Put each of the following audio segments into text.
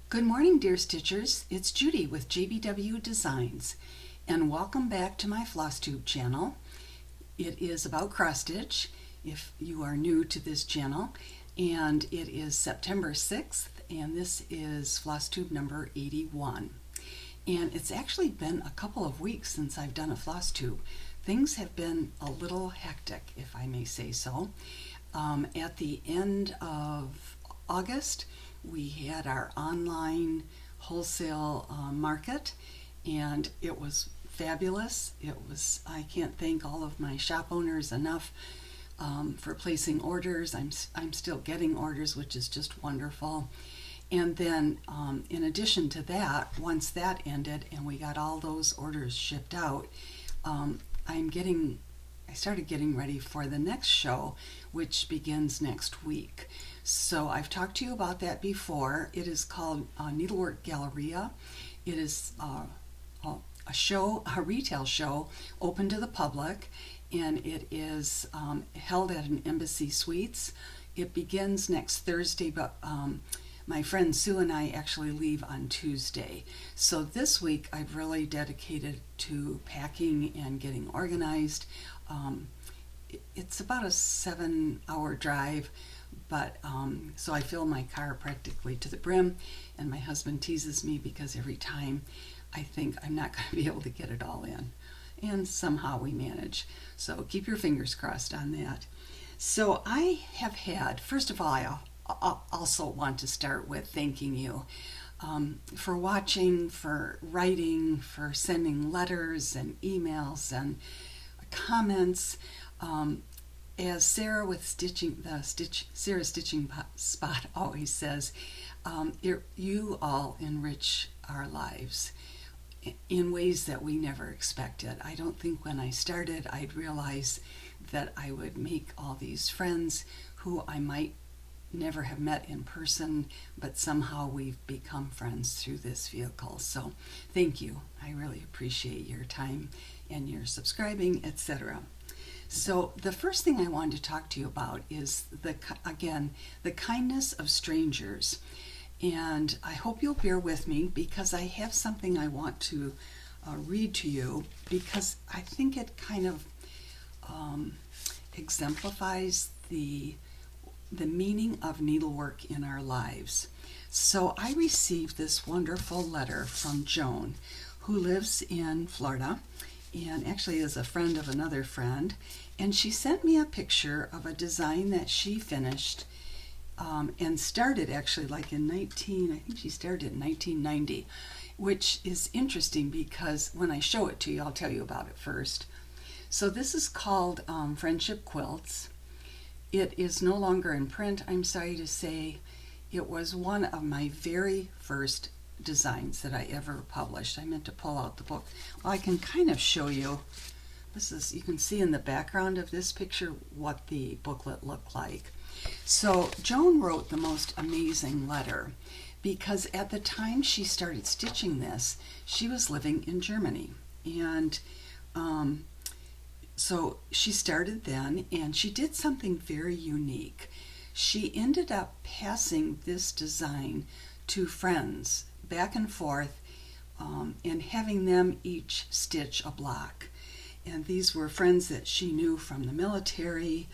Good morning, dear Stitchers. It's Judy with JBW Designs, and welcome back to my floss tube channel. It is about cross stitch if you are new to this channel, and it is September 6th, and this is floss tube number 81. And it's actually been a couple of weeks since I've done a floss tube. Things have been a little hectic, if I may say so. At the end of August, we had our online wholesale market, and it was fabulous. I can't thank all of my shop owners enough for placing orders. I'm still getting orders, which is just wonderful. And then in addition to that, once that ended and we got all those orders shipped out, I started getting ready for the next show, which begins next week. So I've talked to you about that before. It is called Needlework Galleria. It is a retail show open to the public, and it is held at an Embassy Suites. It begins next Thursday, but my friend Sue and I actually leave on Tuesday. So this week I've really dedicated to packing and getting organized. It's about a 7-hour drive, but so I fill my car practically to the brim, and my husband teases me because every time I think I'm not going to be able to get it all in, and somehow we manage. So keep your fingers crossed on that. So I have had, first of all, I also want to start with thanking you for watching, for writing, for sending letters and emails and comments. As Sarah with Sarah Stitching Spot always says, you all enrich our lives in ways that we never expected. I don't think when I started I'd realize that I would make all these friends who I might never have met in person, but somehow we've become friends through this vehicle. So thank you. I really appreciate your time and your subscribing, etc. So the first thing I wanted to talk to you about is the kindness of strangers. And I hope you'll bear with me because I have something I want to read to you, because I think it kind of exemplifies the meaning of needlework in our lives. So I received this wonderful letter from Joan, who lives in Florida and actually is a friend of another friend, and she sent me a picture of a design that she finished and started actually like in I think she started in 1990, which is interesting because when I show it to you, I'll tell you about it first. So this is called Friendship Quilts. It is no longer in print, I'm sorry to say. It was one of my very first designs that I ever published. I meant to pull out the book. Well, I can kind of show you. You can see in the background of this picture what the booklet looked like. So Joan wrote the most amazing letter, because at the time she started stitching this, she was living in Germany. And so she started then, and she did something very unique. She ended up passing this design to friends back and forth, and having them each stitch a block. And these were friends that she knew from the military,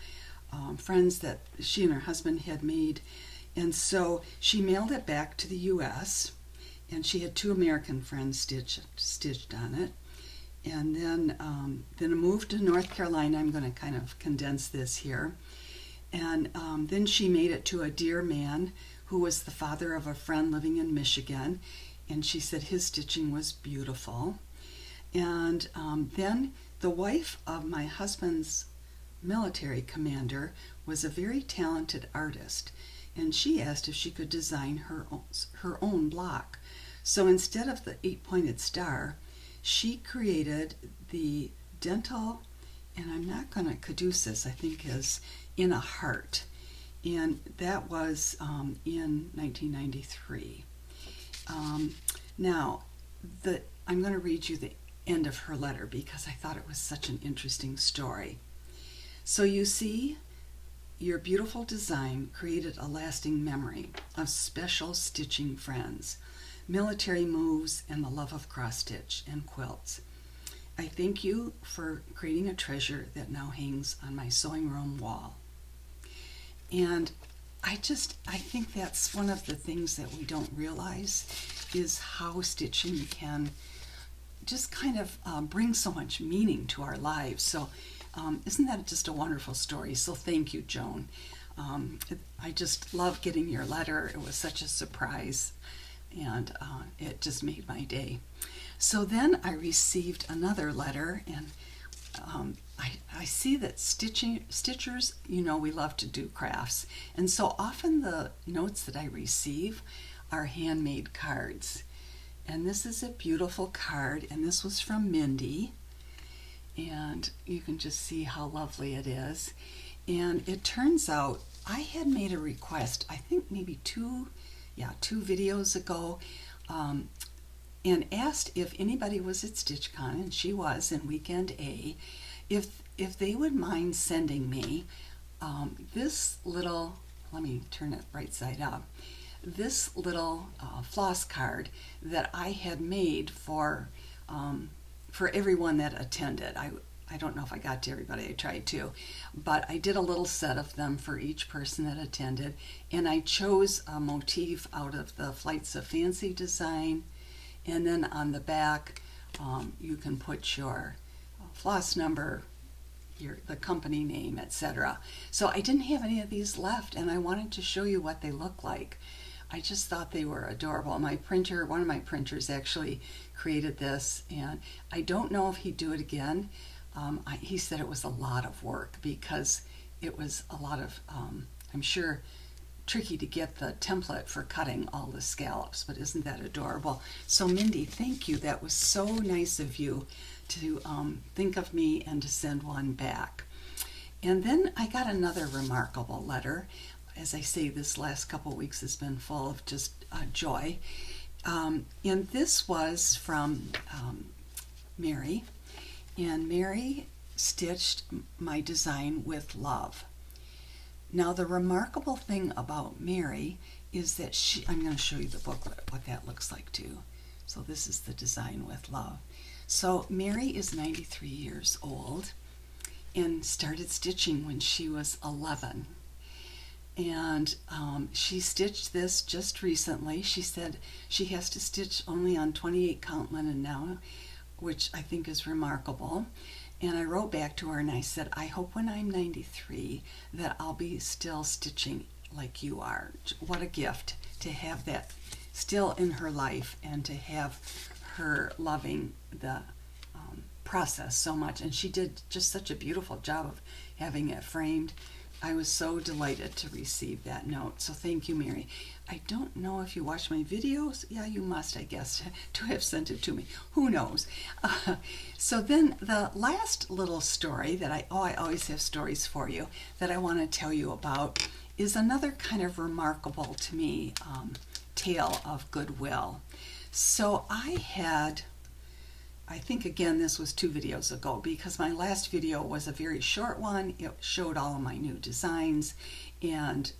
friends that she and her husband had made. And so she mailed it back to the US, and she had 2 American friends stitched on it. And then I moved to North Carolina. I'm going to kind of condense this here. And then she made it to a dear man who was the father of a friend living in Michigan, and she said his stitching was beautiful. And then the wife of my husband's military commander was a very talented artist, and she asked if she could design her own block. So instead of the 8-pointed star, she created the dental, and I'm not going to caduceus, I think is in a heart. And that was in 1993. Now, I'm going to read you the end of her letter because I thought it was such an interesting story. So you see, Your beautiful design created a lasting memory of special stitching friends, military moves, and the love of cross-stitch and quilts. I thank you for creating a treasure that now hangs on my sewing room wall. And I think that's one of the things that we don't realize is how stitching can just kind of bring so much meaning to our lives. So isn't that just a wonderful story? So thank you, Joan. I just love getting your letter. It was such a surprise, and it just made my day. So then I received another letter, and I see that stitchers, we love to do crafts. And so often the notes that I receive are handmade cards. And this is a beautiful card, and this was from Mindy. And you can just see how lovely it is. And it turns out I had made a request, I think maybe two videos ago, and asked if anybody was at StitchCon, and she was in Weekend A, if they would mind sending me this little, let me turn it right side up, this little floss card that I had made for everyone that attended. I don't know if I got to everybody, I tried to, but I did a little set of them for each person that attended, and I chose a motif out of the Flights of Fancy design, and then on the back you can put your floss number, the company name, etc. So I didn't have any of these left, and I wanted to show you what they look like. I just thought they were adorable. One of my printers actually created this, and I don't know if he'd do it again. He said it was a lot of work because it was a lot of, I'm sure, tricky to get the template for cutting all the scallops, but isn't that adorable? So Mindy, thank you. That was so nice of you to think of me and to send one back. And then I got another remarkable letter. As I say, this last couple of weeks has been full of just joy. And this was from Mary. And Mary stitched my design with love. Now, the remarkable thing about Mary is that I'm going to show you the booklet, what that looks like too. So this is the design with love. So Mary is 93 years old and started stitching when she was 11. And she stitched this just recently. She said she has to stitch only on 28 count linen now, which I think is remarkable. And I wrote back to her and I said, I hope when I'm 93 that I'll be still stitching like you are. What a gift to have that still in her life and to have her loving the process so much. And she did just such a beautiful job of having it framed. I was so delighted to receive that note. So thank you, Mary. I don't know if you watch my videos. Yeah, you must, I guess, to have sent it to me. Who knows? So then the last little story that I always have stories for you that I want to tell you about is another kind of remarkable to me tale of goodwill. So I think again this was 2 videos ago because my last video was a very short one. It showed all of my new designs, and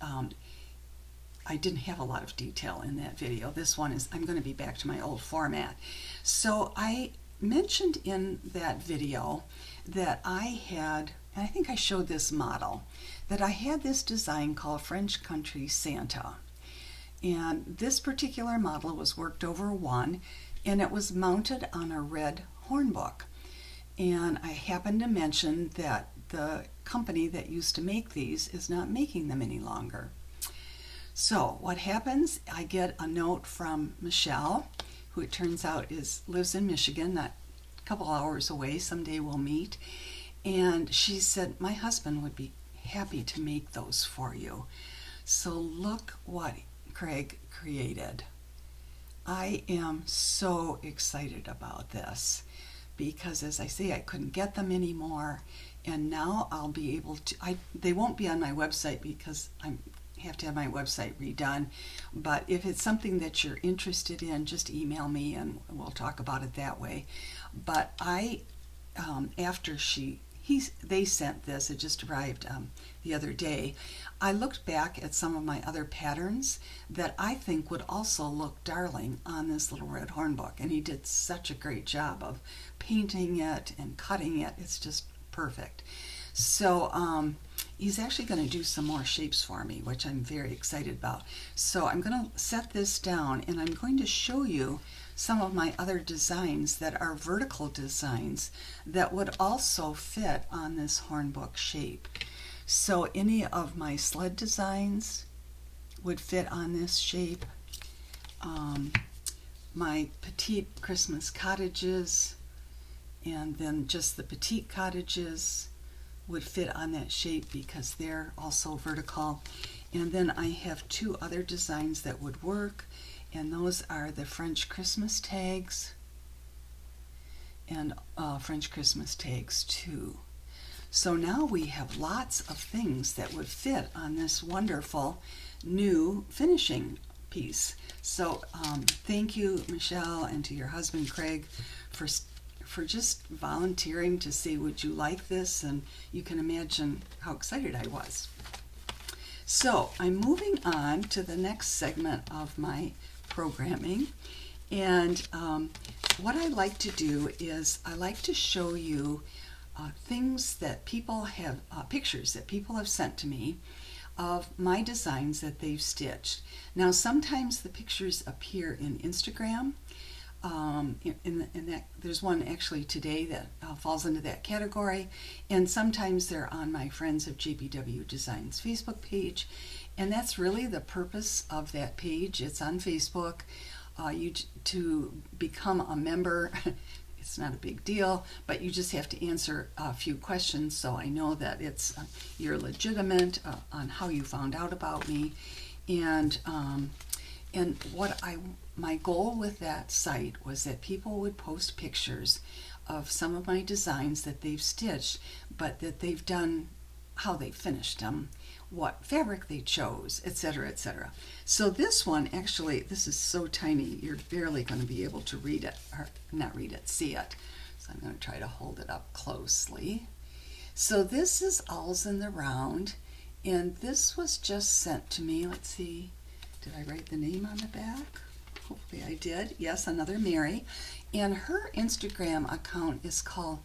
I didn't have a lot of detail in that video. This one is, I'm going to be back to my old format. So I mentioned in that video that I had, and I think I showed this model, that I had this design called French Country Santa. And this particular model was worked over 1, and it was mounted on a red hornbook. And I happened to mention that the company that used to make these is not making them any longer. So what happens, I get a note from Michelle, who it turns out lives in Michigan, not a couple hours away. Someday we'll meet. And she said, my husband would be happy to make those for you. So look what Craig created. I am so excited about this because, as I say, I couldn't get them anymore, and now I'll be able to, they won't be on my website because I have to have my website redone, but if it's something that you're interested in, just email me and we'll talk about it that way. But after he they sent this. It just arrived the other day. I looked back at some of my other patterns that I think would also look darling on this little red hornbook, and he did such a great job of painting it and cutting it. It's just perfect. So he's actually going to do some more shapes for me, which I'm very excited about. So I'm going to set this down, and I'm going to show you some of my other designs that are vertical designs that would also fit on this hornbook shape. So any of my sled designs would fit on this shape. My Petite Christmas cottages, and then just the Petite cottages would fit on that shape because they're also vertical. And then I have two other designs that would work, and those are the French Christmas tags and French Christmas tags too. So now we have lots of things that would fit on this wonderful new finishing piece. So thank you, Michelle, and to your husband Craig for just volunteering to say, would you like this? And you can imagine how excited I was. So I'm moving on to the next segment of my programming, and what I like to do is I like to show you things that people have, pictures that people have sent to me of my designs that they've stitched. Now sometimes the pictures appear in Instagram, in that there's one actually today that falls into that category, and sometimes they're on my Friends of JBW Designs Facebook page, and that's really the purpose of that page. It's on Facebook. To become a member, it's not a big deal, but you just have to answer a few questions so I know that it's you're legitimate on how you found out about me, and my goal with that site was that people would post pictures of some of my designs that they've stitched, but that they've done, how they finished them, what fabric they chose, etc., etc. So this one, actually, this is so tiny, you're barely going to be able to read it, or not read it, see it. So I'm going to try to hold it up closely. So this is Owls in the Round, and this was just sent to me. Let's see, did I write the name on the back? Hopefully I did. Yes, another Mary. And her Instagram account is called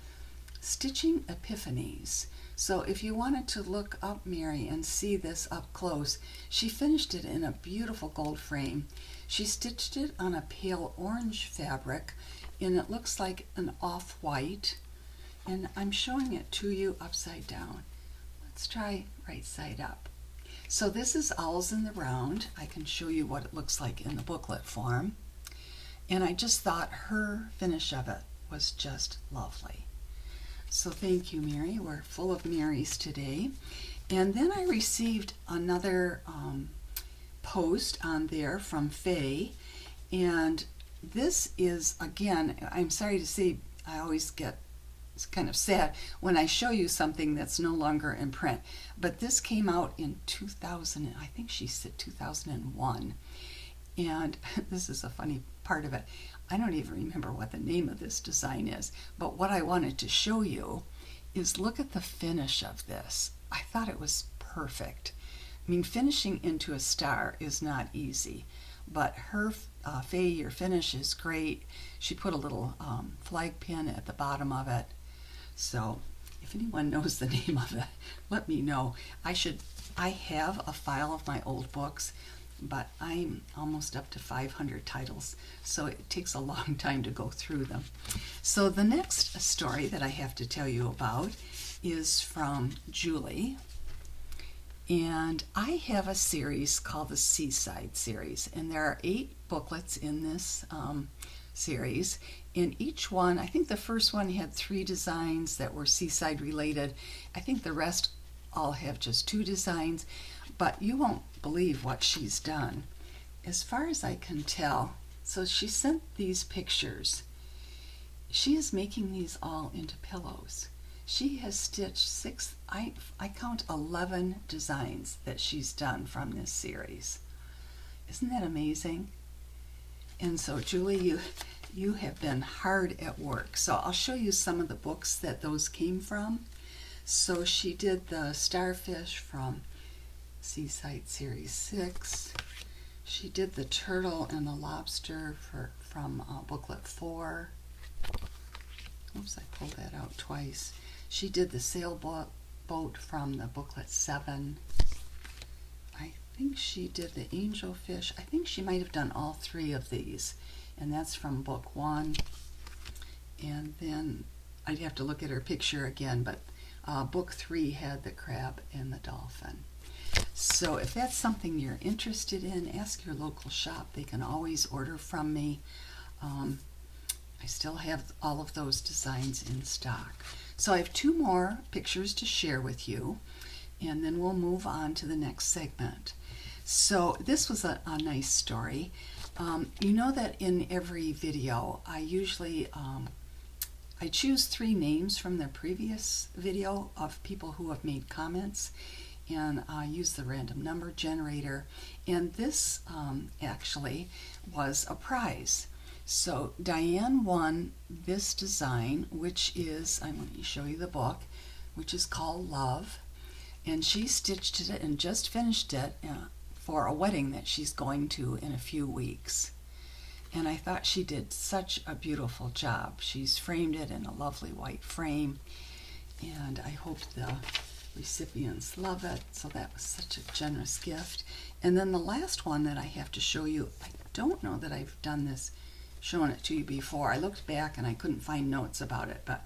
Stitching Epiphanies. So if you wanted to look up Mary and see this up close, she finished it in a beautiful gold frame. She stitched it on a pale orange fabric, and it looks like an off-white. And I'm showing it to you upside down. Let's try right side up. So this is Owls in the Round. I can show you what it looks like in the booklet form. And I just thought her finish of it was just lovely. So thank you, Mary. We're full of Marys today. And then I received another post on there from Faye. And this is, again, I'm sorry to say, I always get it's kind of sad when I show you something that's no longer in print. But this came out in 2000, I think she said 2001. And this is a funny part of it. I don't even remember what the name of this design is. But what I wanted to show you is look at the finish of this. I thought it was perfect. I mean, finishing into a star is not easy. But her Faye, your finish is great. She put a little flag pin at the bottom of it. So if anyone knows the name of it, let me know. I have a file of my old books, but I'm almost up to 500 titles, so it takes a long time to go through them. So the next story that I have to tell you about is from Julie. And I have a series called the Seaside series, and there are 8 booklets in this series. In each one, I think the first one had 3 designs that were Seaside related. I think the rest all have just 2 designs, but you won't believe what she's done. As far as I can tell, so she sent these pictures. She is making these all into pillows. She has stitched I count 11 designs that she's done from this series. Isn't that amazing? And so Julie, you have been hard at work. So I'll show you some of the books that those came from. So she did the starfish from Seaside Series 6. She did the turtle and the lobster from booklet 4. Oops, I pulled that out twice. She did the sailboat from the booklet 7. I think she did the angelfish. I think she might have done all 3 of these, and that's from book 1. And then I'd have to look at her picture again, but book 3 had the crab and the dolphin. So if that's something you're interested in, ask your local shop. They can always order from me. I still have all of those designs in stock. So I have 2 more pictures to share with you, and then we'll move on to the next segment. So this was a nice story. You know that in every video, I usually I choose 3 names from the previous video of people who have made comments, and I use the random number generator. And this actually was a prize. So Diane won this design, which is, I'm going to show you the book, which is called Love. And she stitched it and just finished it for a wedding that she's going to in a few weeks. And I thought she did such a beautiful job. She's framed it in a lovely white frame, and I hope the recipients love it. So that was such a generous gift. And then the last one that I have to show you, I don't know that I've done this, shown it to you before. I looked back and I couldn't find notes about it, but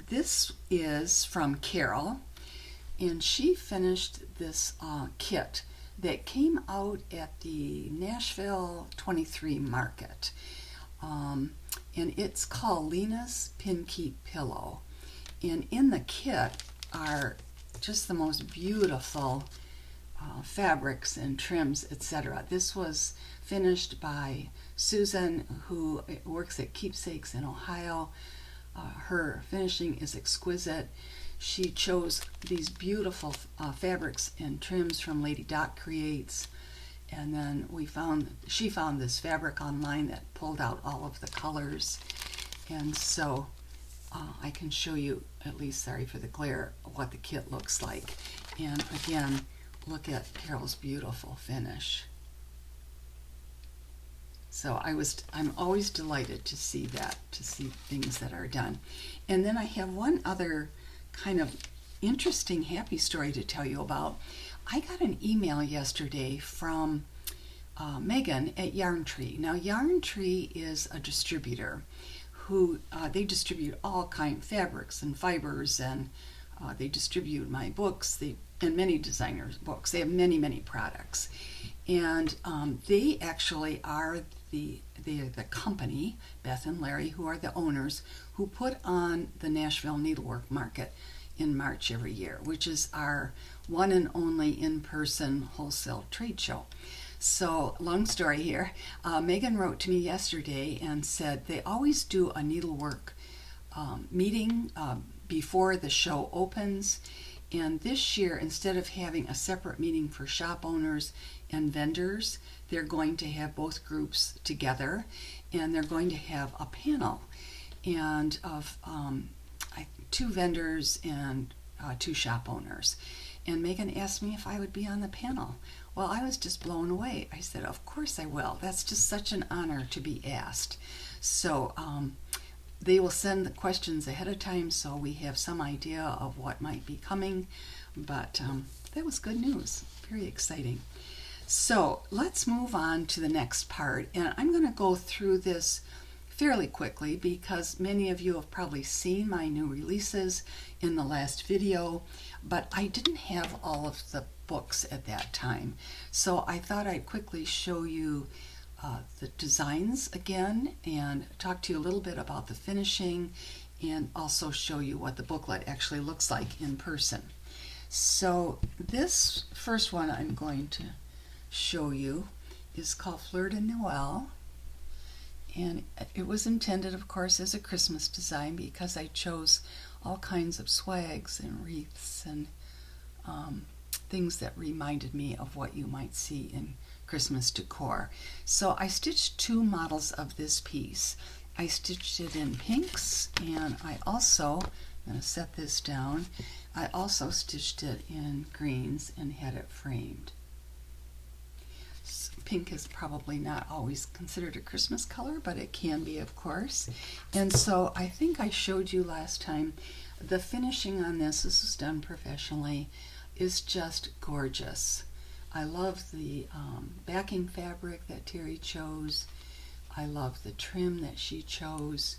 this is from Carol, and she finished this kit that came out at the Nashville 23 market, and it's called LIna's Pinkeep Pillow. And in the kit are just the most beautiful fabrics and trims, etc. This was finished by Susan, who works at Keepsakes in Ohio. Her finishing is exquisite. She chose these beautiful fabrics and trims from Lady Dot Creates, and then she found this fabric online that pulled out all of the colors, and so I can show you, at least, sorry for the glare, what the kit looks like. And again, look at Carol's beautiful finish. So I'm always delighted to see that, to see things that are done. And then I have one other kind of interesting, happy story to tell you about. I got an email yesterday from Megan at Yarn Tree. Now, Yarn Tree is a distributor who they distribute all kind of fabrics and fibers, and they distribute my books, and many designers' books. They have many, many products, and they actually are the company, Beth and Larry, who are the owners, who put on the Nashville Needlework Market in March every year, which is our one and only in-person wholesale trade show. So, long story here, Megan wrote to me yesterday and said they always do a needlework meeting before the show opens, and this year, instead of having a separate meeting for shop owners and vendors, they're going to have both groups together, and they're going to have a panel and of 2 vendors and 2 shop owners. And Megan asked me if I would be on the panel. Well, I was just blown away. I said, of course I will. That's just such an honor to be asked. So they will send the questions ahead of time so we have some idea of what might be coming. But that was good news. Very exciting. So let's move on to the next part. And I'm going to go through this fairly quickly because many of you have probably seen my new releases in the last video, but I didn't have all of the books at that time. So I thought I'd quickly show you the designs again and talk to you a little bit about the finishing and also show you what the booklet actually looks like in person. So this first one I'm going to show you is called Fleur de Noel, and it was intended, of course, as a Christmas design because I chose all kinds of swags and wreaths and things that reminded me of what you might see in Christmas decor. So I stitched 2 models of this piece. I stitched it in pinks, and I also I'm going to set this down. I also stitched it in greens and had it framed. Pink is probably not always considered a Christmas color, but it can be, of course. And so I think I showed you last time the finishing on this is done professionally, is just gorgeous. I love the backing fabric that Terry chose. I love the trim that she chose.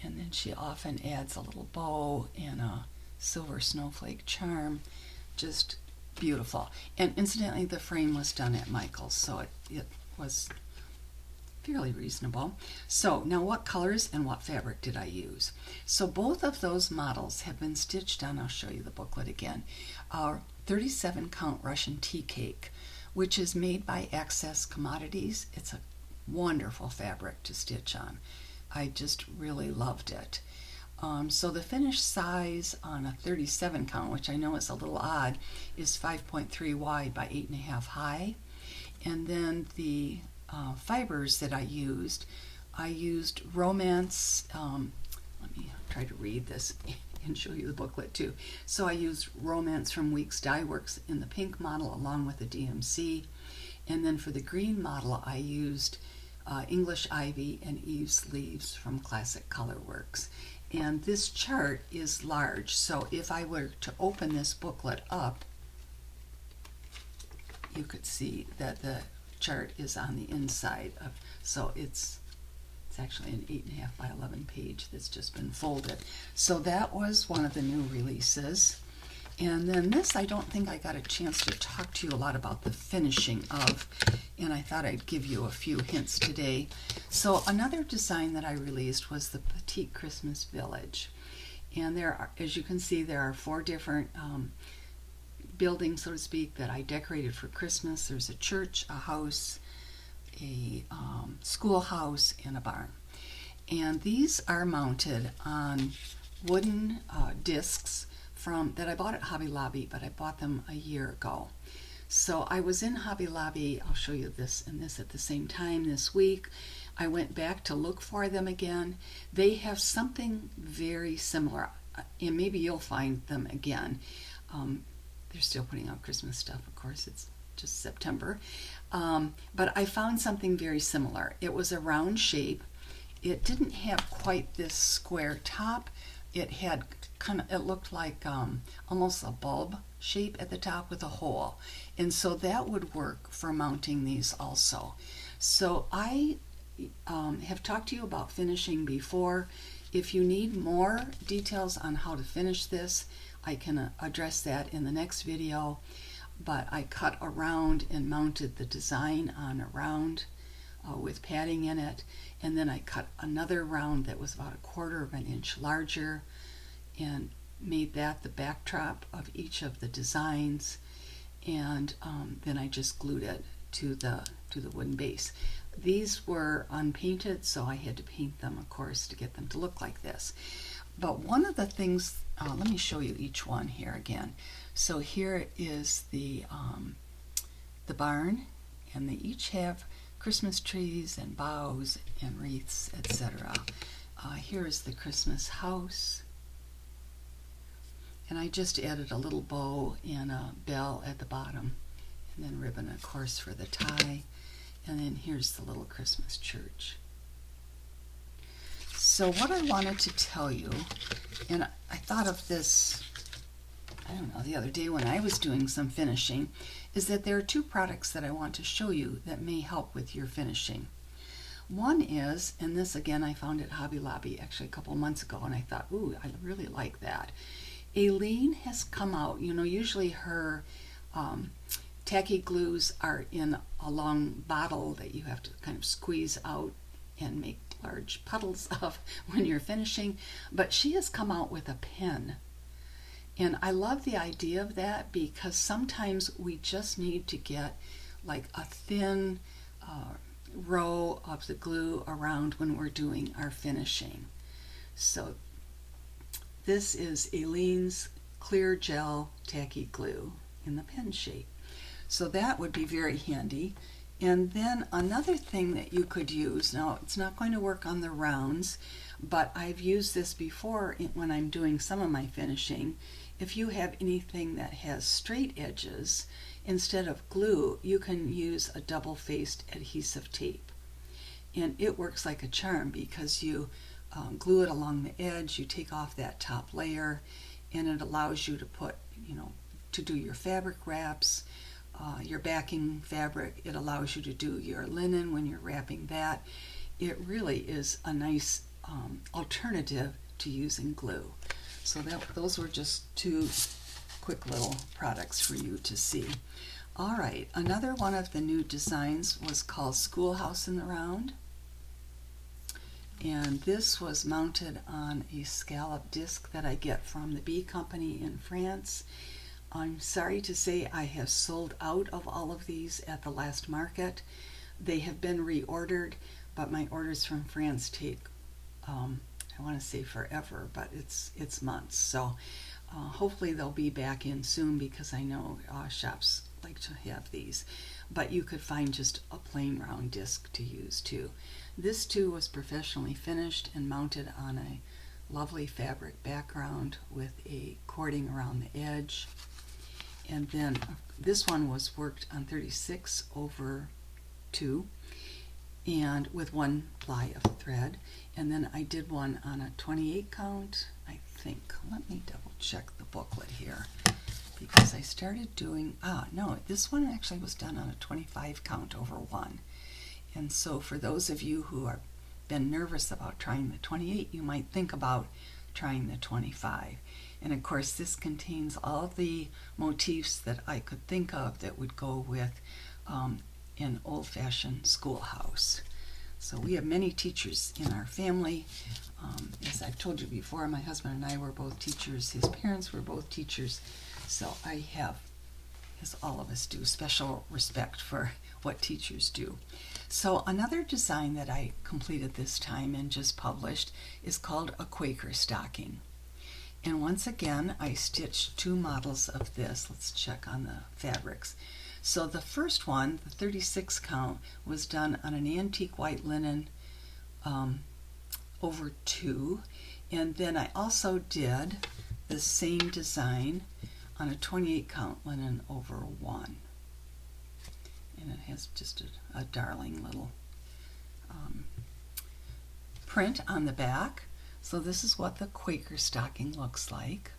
And then she often adds a little bow and a silver snowflake charm. Just beautiful. And incidentally, the frame was done at Michael's, so it was fairly reasonable. So now what colors and what fabric did I use? So both of those models have been stitched on, I'll show you the booklet again, our 37 count Russian tea cake, which is made by Access Commodities. It's a wonderful fabric to stitch on. I just really loved it. So the finished size on a 37 count, which I know is a little odd, is 5.3 wide by 8.5 high. And then the fibers that I used Romance, let me try to read this and show you the booklet too. So I used Romance from Weeks Dye Works in the pink model along with the DMC. And then for the green model I used English Ivy and Eve's Leaves from Classic Color Works. And this chart is large, so if I were to open this booklet up, you could see that the chart is on the inside of, so it's actually an 8.5 by 11 page that's just been folded. So that was one of the new releases. And then this, I don't think I got a chance to talk to you a lot about the finishing of, and I thought I'd give you a few hints today. So another design that I released was the Petite Christmas Village. And there are, as you can see, there are 4 different buildings, so to speak, that I decorated for Christmas. There's a church, a house, a schoolhouse, and a barn. And these are mounted on wooden discs that I bought at Hobby Lobby, but I bought them a year ago. So I was in Hobby Lobby, I'll show you this and this at the same time this week. I went back to look for them again. They have something very similar, and maybe you'll find them again. They're still putting out Christmas stuff, of course, it's just September. But I found something very similar. It was a round shape. It didn't have quite this square top. It had it looked like almost a bulb shape at the top with a hole. And so that would work for mounting these also. So I have talked to you about finishing before. If you need more details on how to finish this, I can address that in the next video. But I cut around and mounted the design on a round with padding in it. And then I cut another round that was about 1/4 of an inch larger and made that the backdrop of each of the designs. And then I just glued it to the wooden base. These were unpainted, so I had to paint them, of course, to get them to look like this. But one of the things, let me show you each one here again. So here is the barn, and they each have Christmas trees and boughs and wreaths, etc. Here is the Christmas house. And I just added a little bow and a bell at the bottom, and then ribbon, of course, for the tie. And then here's the little Christmas church. So what I wanted to tell you, and I thought of this, I don't know, the other day when I was doing some finishing, is that there are 2 products that I want to show you that may help with your finishing. One is, and this again I found at Hobby Lobby actually a couple months ago, and I thought, ooh, I really like that. Aleene has come out, you know, usually her tacky glues are in a long bottle that you have to kind of squeeze out and make large puddles of when you're finishing, but she has come out with a pen. And I love the idea of that because sometimes we just need to get like a thin row of the glue around when we're doing our finishing. So this is Aleene's clear gel tacky glue in the pen shape. So that would be very handy. And then another thing that you could use, now it's not going to work on the rounds, but I've used this before when I'm doing some of my finishing. If you have anything that has straight edges, instead of glue, you can use a double-faced adhesive tape. And it works like a charm because you glue it along the edge, you take off that top layer, and it allows you to put, to do your fabric wraps, your backing fabric. It allows you to do your linen when you're wrapping that. It really is a nice alternative to using glue. So those were just two quick little products for you to see. All right, another one of the new designs was called Schoolhouse in the Round. And this was mounted on a scallop disc that I get from the Bee Company in France. I'm sorry to say I have sold out of all of these at the last market. They have been reordered, but my orders from France take, I want to say forever, but it's months. So hopefully they'll be back in soon because I know shops like to have these. But you could find just a plain round disc to use too. This too was professionally finished and mounted on a lovely fabric background with a cording around the edge. And then this one was worked on 36/2 and with one ply of thread. And then I did one on a 28 count, I think. Let me double check the booklet here because I started doing, no, this one actually was done on a 25 count over 1. And so for those of you who have been nervous about trying the 28, you might think about trying the 25. And of course this contains all the motifs that I could think of that would go with an old-fashioned schoolhouse. So we have many teachers in our family. As I've told you before, my husband and I were both teachers. His parents were both teachers. So I have, as all of us do, special respect for what teachers do. So another design that I completed this time and just published is called a Quaker Stocking. And once again, I stitched 2 models of this. Let's check on the fabrics. So the first one, the 36 count, was done on an antique white linen over 2. And then I also did the same design on a 28 count linen over 1. And it has just a darling little print on the back. So this is what the Quaker Stocking looks like.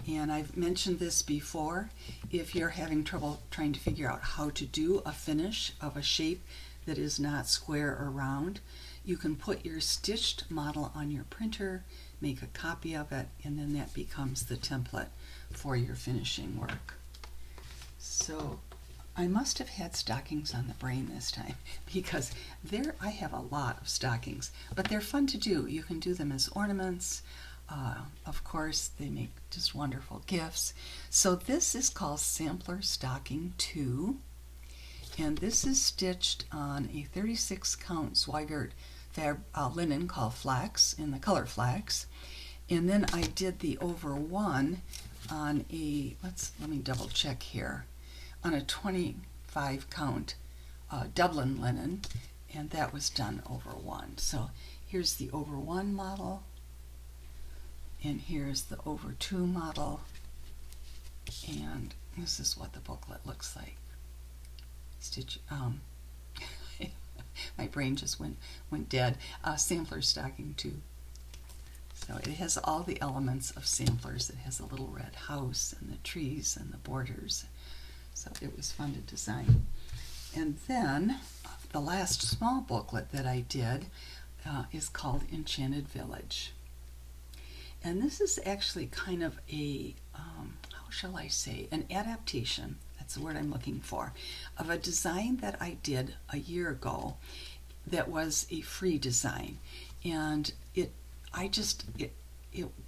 And I've mentioned this before. If you're having trouble trying to figure out how to do a finish of a shape that is not square or round, you can put your stitched model on your printer, make a copy of it, and then that becomes the template for your finishing work. So I must have had stockings on the brain this time because I have a lot of stockings, but they're fun to do. You can do them as ornaments. Of course, they make just wonderful gifts. So this is called Sampler Stocking 2, and this is stitched on a 36 count Zweigart linen called Flax in the color Flax. And then I did the over 1 on a, let me double check here, on a 25 count Dublin linen, and that was done over 1. So here's the over 1 model, and here's the over 2 model, and this is what the booklet looks like. My brain just went dead. Sampler Stocking 2. So it has all the elements of samplers. It has a little red house and the trees and the borders. So it was fun to design. And then the last small booklet that I did is called Enchanted Village. And this is actually kind of a, how shall I say, an adaptation, that's the word I'm looking for, of a design that I did a year ago that was a free design. And it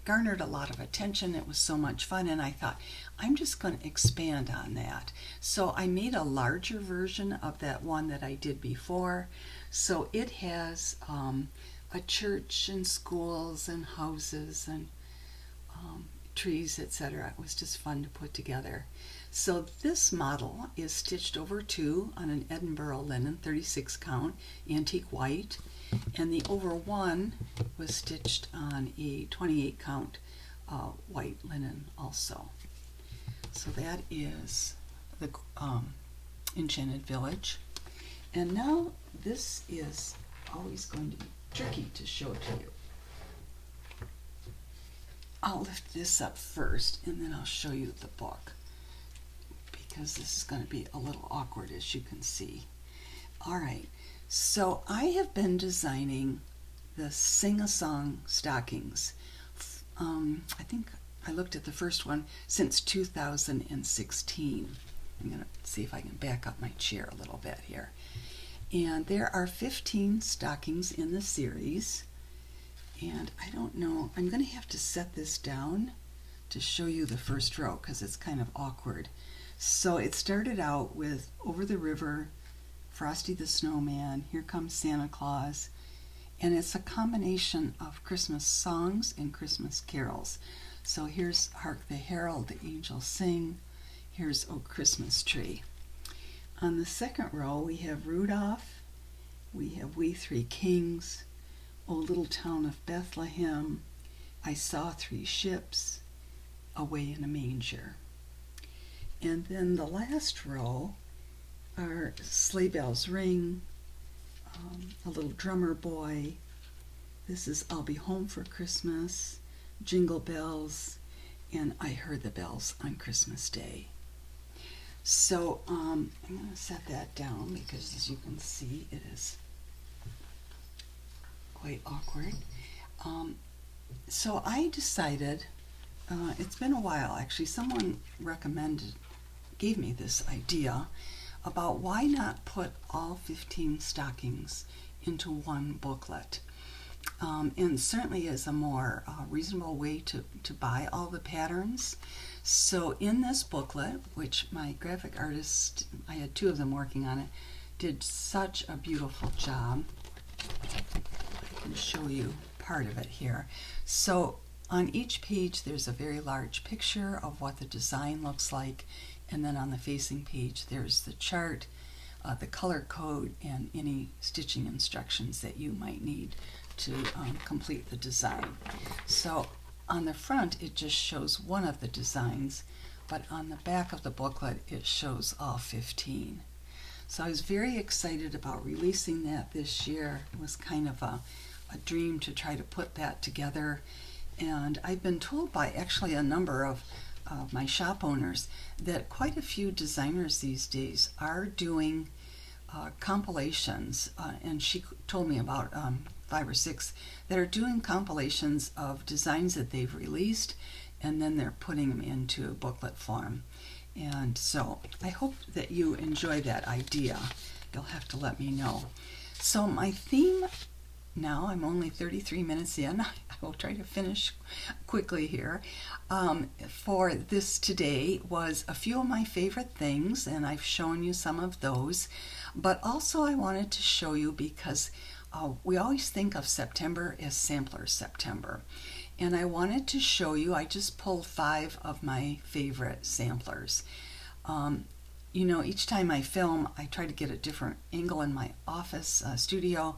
garnered a lot of attention. It was so much fun, and I thought, I'm just going to expand on that. So I made a larger version of that one that I did before. So it has a church and schools and houses and trees, etc. It was just fun to put together. So this model is stitched over 2 on an Edinburgh linen 36 count antique white, and the over 1 was stitched on a 28 count white linen also. So that is the Enchanted Village. And now this is always going to be tricky to show to you. I'll lift this up first and then I'll show you the book, because this is going to be a little awkward, as you can see. All right, so I have been designing the sing-a-song stockings. I think I looked at the first one since 2016. I'm going to see if I can back up my chair a little bit here. And there are 15 stockings in the series. And I don't know, I'm going to have to set this down to show you the first row because it's kind of awkward. So it started out with Over the River, Frosty the Snowman, Here Comes Santa Claus, and it's a combination of Christmas songs and Christmas carols. So here's Hark the Herald, the Angels Sing, here's O Christmas Tree. On the second row we have Rudolph, we have We Three Kings, O Little Town of Bethlehem, I Saw Three Ships, Away in a Manger. And then the last row are Sleigh Bells Ring, A Little Drummer Boy, this is I'll Be Home for Christmas, Jingle Bells, and I Heard the Bells on Christmas Day. So I'm going to set that down because, as you can see, it is quite awkward. So I decided, it's been a while actually, someone gave me this idea about why not put all 15 stockings into one booklet. And certainly is a more reasonable way to buy all the patterns. So in this booklet, which my graphic artist, I had 2 of them working on it, did such a beautiful job. I can show you part of it here. So on each page there's a very large picture of what the design looks like, and then on the facing page there's the chart, the color code, and any stitching instructions that you might need to complete the design. So on the front it just shows one of the designs, but on the back of the booklet it shows all 15. So I was very excited about releasing that this year. It was kind of a dream to try to put that together, and I've been told by actually a number of my shop owners that quite a few designers these days are doing compilations, and she told me about 5 or 6 that are doing compilations of designs that they've released, and then they're putting them into booklet form. And so I hope that you enjoy that idea. You'll have to let me know. So my theme now, I'm only 33 minutes in. I will try to finish quickly here. For this today was a few of my favorite things, and I've shown you some of those. But also I wanted to show you, because we always think of September as Sampler September. And I wanted to show you, I just pulled 5 of my favorite samplers. You know, each time I film, I try to get a different angle in my office studio,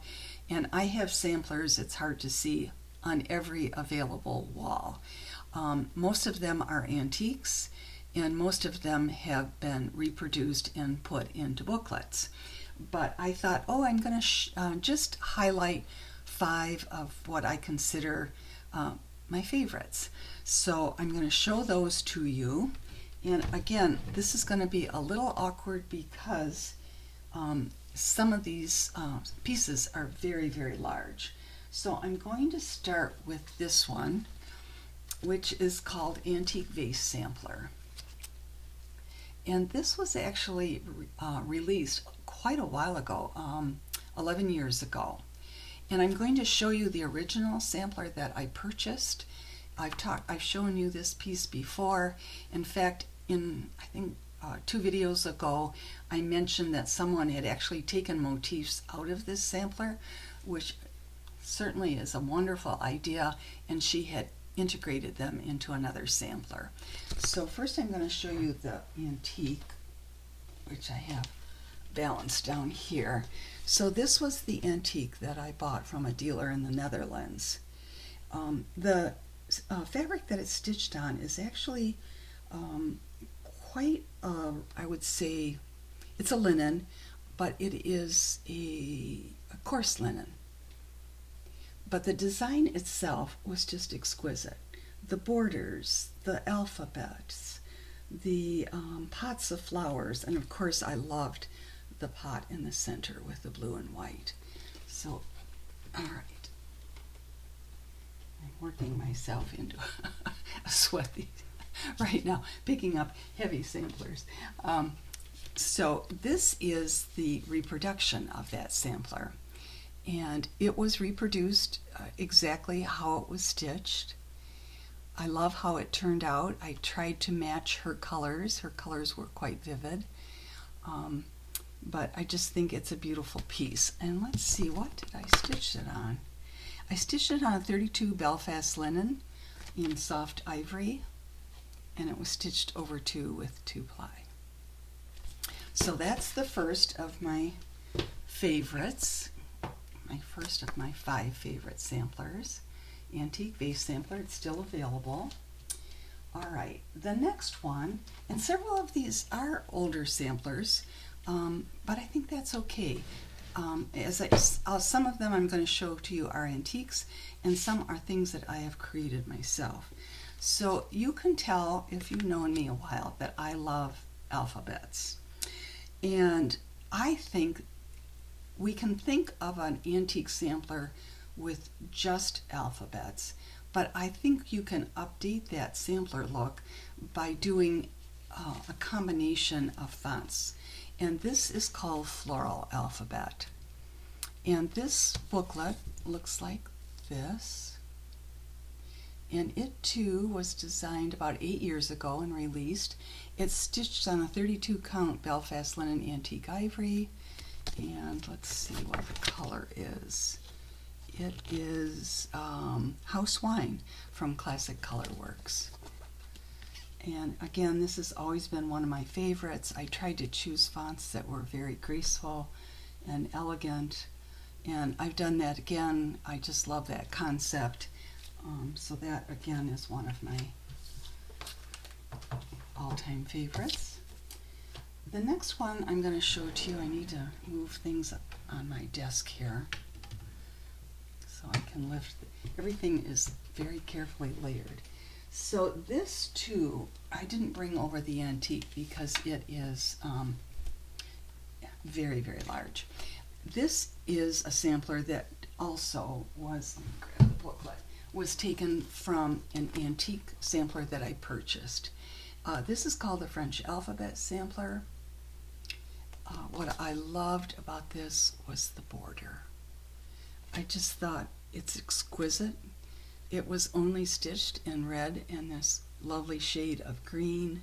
and I have samplers, it's hard to see, on every available wall. Most of them are antiques, and most of them have been reproduced and put into booklets. But I thought, oh, I'm going to just highlight 5 of what I consider my favorites. So I'm going to show those to you. And again, this is going to be a little awkward because some of these pieces are very, very large. So I'm going to start with this one, which is called Antique Vase Sampler. And this was actually released quite a while ago, 11 years ago. And I'm going to show you the original sampler that I purchased. I've shown you this piece before. In fact, I think 2 videos ago, I mentioned that someone had actually taken motifs out of this sampler, which certainly is a wonderful idea, and she had integrated them into another sampler. So first I'm going to show you the antique, which I have balanced down here. So this was the antique that I bought from a dealer in the Netherlands. The fabric that it's stitched on is actually quite, I would say, it's a linen, but it is a coarse linen. But the design itself was just exquisite. The borders, the alphabets, the pots of flowers, and of course I loved the pot in the center with the blue and white. So, all right. I'm working myself into a sweat right now, picking up heavy samplers. So this is the reproduction of that sampler. And it was reproduced exactly how it was stitched. I love how it turned out. I tried to match her colors. Her colors were quite vivid. But I just think it's a beautiful piece. And let's see, what did I stitch it on? I stitched it on a 32 Belfast linen in soft ivory, and it was stitched over 2 with 2-ply. So that's the first of my favorites, my first of my 5 favorite samplers. Antique vase sampler, it's still available. All right, the next one, and several of these are older samplers, but I think that's okay. Some of them I'm going to show to you are antiques, and some are things that I have created myself. So you can tell, if you've known me a while, that I love alphabets. And I think we can think of an antique sampler with just alphabets, but I think you can update that sampler look by doing a combination of fonts. And this is called Floral Alphabet. And this booklet looks like this. And it too was designed about 8 years ago and released. It's stitched on a 32 count Belfast linen antique ivory. And let's see what the color is. It is House Wine from Classic Colorworks. And again, this has always been one of my favorites. I tried to choose fonts that were very graceful and elegant, and I've done that again. I just love that concept. So that again is one of my all-time favorites. The next one I'm going to show to you, I need to move things up on my desk here so I can lift. Everything is very carefully layered. So this too, I didn't bring over the antique because it is very, very large. This is a sampler that also was, let me grab the booklet, was taken from an antique sampler that I purchased. This is called the French Alphabet Sampler. What I loved about this was the border. I just thought it's exquisite. It was only stitched in red and this lovely shade of green.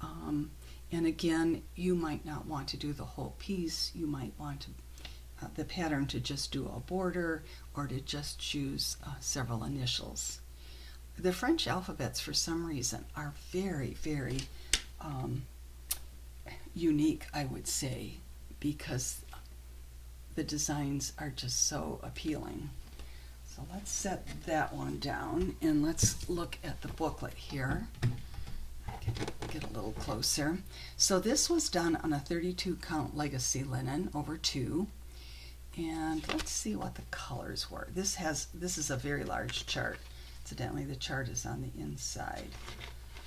And again, you might not want to do the whole piece. You might want to, the pattern to just do a border or to just choose several initials. The French alphabets, for some reason, are very, very unique, I would say, because the designs are just so appealing. So let's set that one down and let's look at the booklet here. I can get a little closer. So this was done on a 32 count legacy linen over 2. And let's see what the colors were. This is a very large chart. Incidentally, the chart is on the inside.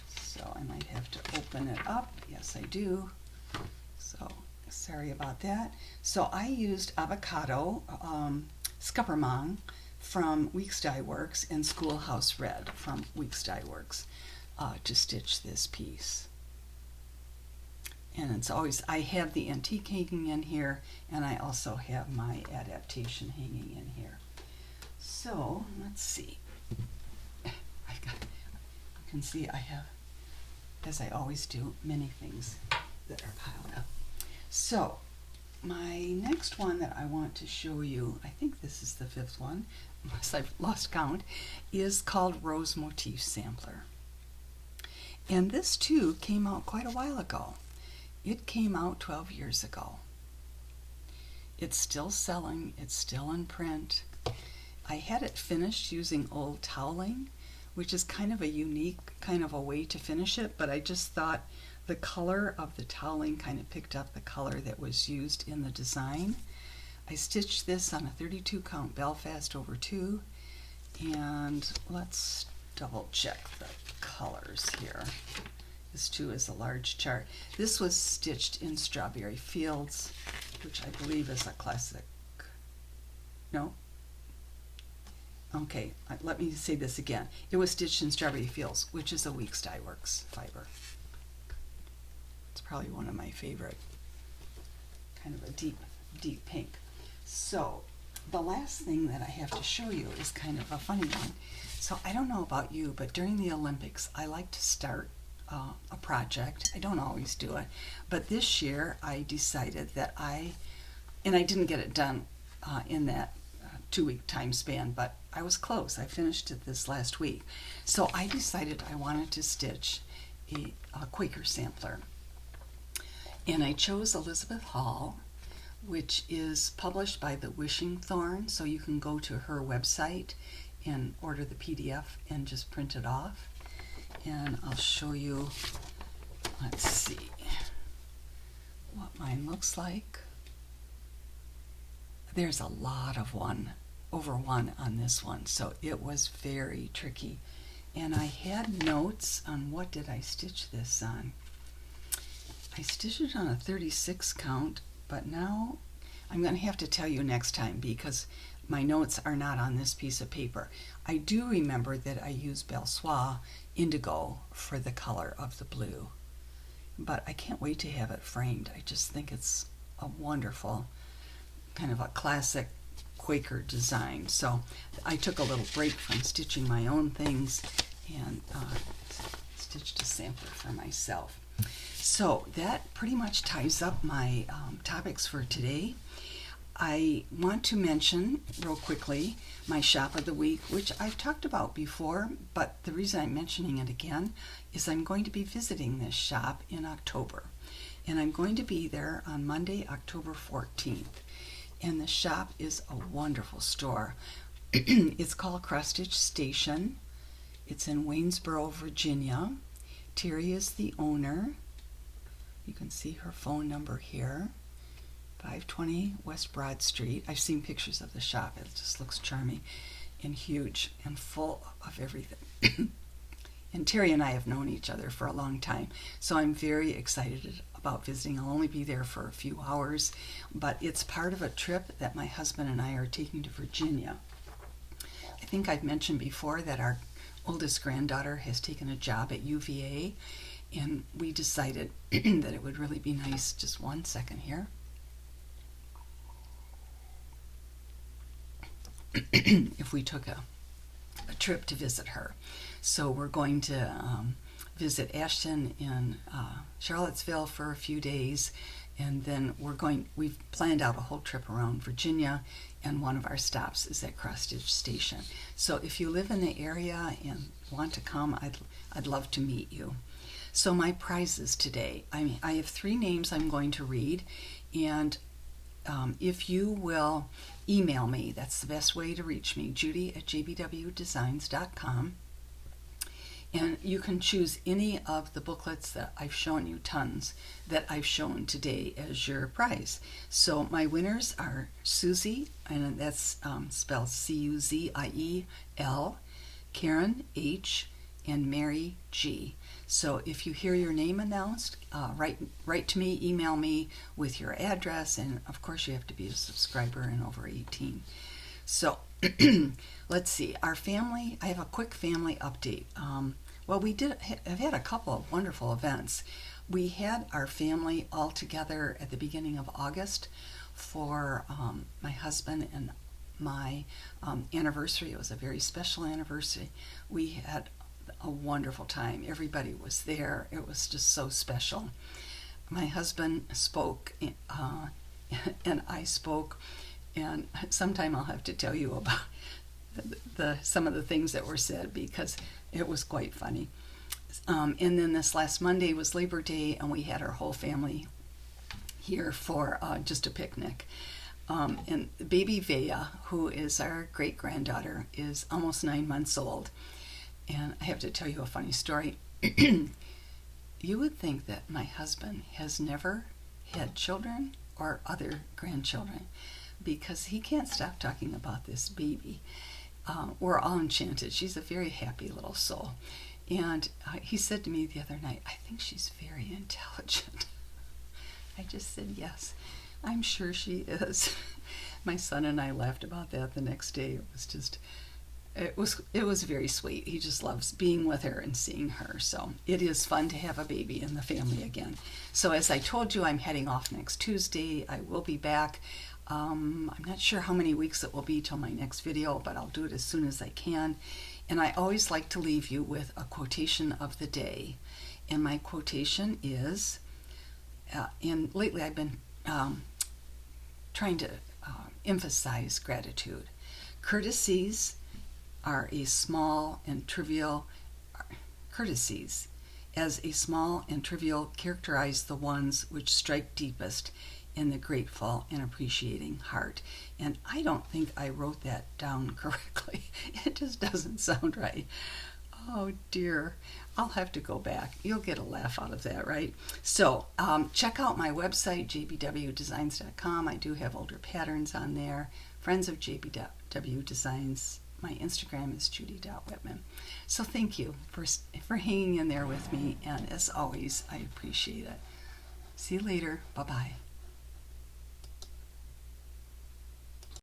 So I might have to open it up. Yes, I do. So sorry about that. So I used avocado, Scuppermong from Weeks Dye Works and Schoolhouse Red from Weeks Dye Works to stitch this piece. And it's always, I have the antique hanging in here, and I also have my adaptation hanging in here. So let's see. I've got, you can see I have, as I always do, many things that are piled up. So my next one that I want to show you, I think this is the 5th one, unless I've lost count, is called Rose Motif Sampler. And this too came out quite a while ago. It came out 12 years ago. It's still selling, it's still in print. I had it finished using old toweling, which is kind of a unique kind of a way to finish it, but I just thought the color of the toweling kind of picked up the color that was used in the design. I stitched this on a 32 count Belfast over 2, and let's double check the colors here. This too is a large chart. This was stitched in Strawberry Fields, which I believe is a classic. No? Okay, let me say this again. It was stitched in Strawberry Fields, which is a Weeks Dye Works fiber. It's probably one of my favorite, kind of a deep, deep pink. So the last thing that I have to show you is kind of a funny one. So I don't know about you, but during the Olympics, I like to start a project. I don't always do it, but this year I decided that I didn't get it done in that 2-week time span, but I was close. I finished it this last week. So I decided I wanted to stitch a Quaker sampler. And I chose Elizabeth Hall, which is published by the Wishing Thorn, so you can go to her website and order the PDF and just print it off. And I'll show you, let's see, what mine looks like. There's a lot of over one on this one, so it was very tricky. And I had notes on what did I stitch this on. I stitched it on a 36 count, but now I'm going to have to tell you next time because my notes are not on this piece of paper. I do remember that I used Belsois indigo for the color of the blue, but I can't wait to have it framed. I just think it's a wonderful, kind of a classic Quaker design. So I took a little break from stitching my own things and stitched a sampler for myself. So that pretty much ties up my topics for today. I want to mention real quickly my shop of the week, which I've talked about before, but the reason I'm mentioning it again is I'm going to be visiting this shop in October. And I'm going to be there on Monday, October 14th. And the shop is a wonderful store. It's called Cross Stitch Station. It's in Waynesboro, Virginia. Terry is the owner. You can see her phone number here. 520 West Broad Street. I've seen pictures of the shop. It just looks charming and huge and full of everything. And Terry and I have known each other for a long time, so I'm very excited about visiting. I'll only be there for a few hours, but it's part of a trip that my husband and I are taking to Virginia. I think I've mentioned before that our oldest granddaughter has taken a job at UVA, and we decided that it would really be nice, just one second here, if we took a trip to visit her. So we're going to visit Ashton in Charlottesville for a few days, and then we've planned out a whole trip around Virginia, and one of our stops is at Cross Stitch Station. So if you live in the area and want to come, I'd love to meet you. So my prizes today, I have 3 names I'm going to read, and if you will email me, that's the best way to reach me, judy@jbwdesigns.com. And you can choose any of the booklets that I've shown you, tons that I've shown today, as your prize. So my winners are Susie, and that's spelled Cuziel, Karen H, and Mary G. So if you hear your name announced, write to me, email me with your address, and of course you have to be a subscriber and over 18. So let's see, our family, I have a quick family update. Well, I've had a couple of wonderful events. We had our family all together at the beginning of August for my husband and my anniversary. It was a very special anniversary. We had a wonderful time. Everybody was there. It was just so special. My husband spoke and I spoke, and sometime I'll have to tell you about some of the things that were said because it was quite funny. And then this last Monday was Labor Day, and we had our whole family here for just a picnic. And baby Vea, who is our great-granddaughter, is almost 9 months old. And I have to tell you a funny story. You would think that my husband has never had children or other grandchildren because he can't stop talking about this baby. We're all enchanted. She's a very happy little soul. And he said to me the other night, I think she's very intelligent. I just said, yes, I'm sure she is. My son and I laughed about that the next day. It was very sweet. He just loves being with her and seeing her. So it is fun to have a baby in the family again. So as I told you, I'm heading off next Tuesday. I will be back. I'm not sure how many weeks it will be till my next video, but I'll do it as soon as I can. And I always like to leave you with a quotation of the day. And my quotation is, and lately I've been trying to emphasize gratitude. Courtesies are a small and trivial, courtesies as a small and trivial characterize the ones which strike deepest in the grateful and appreciating heart. And I don't think I wrote that down correctly. It just doesn't sound right. Oh dear. I'll have to go back. You'll get a laugh out of that, right? So check out my website, jbwdesigns.com. I do have older patterns on there. Friends of JBW Designs. My Instagram is judy.whitman. So thank you for hanging in there with me. And as always, I appreciate it. See you later. Bye-bye.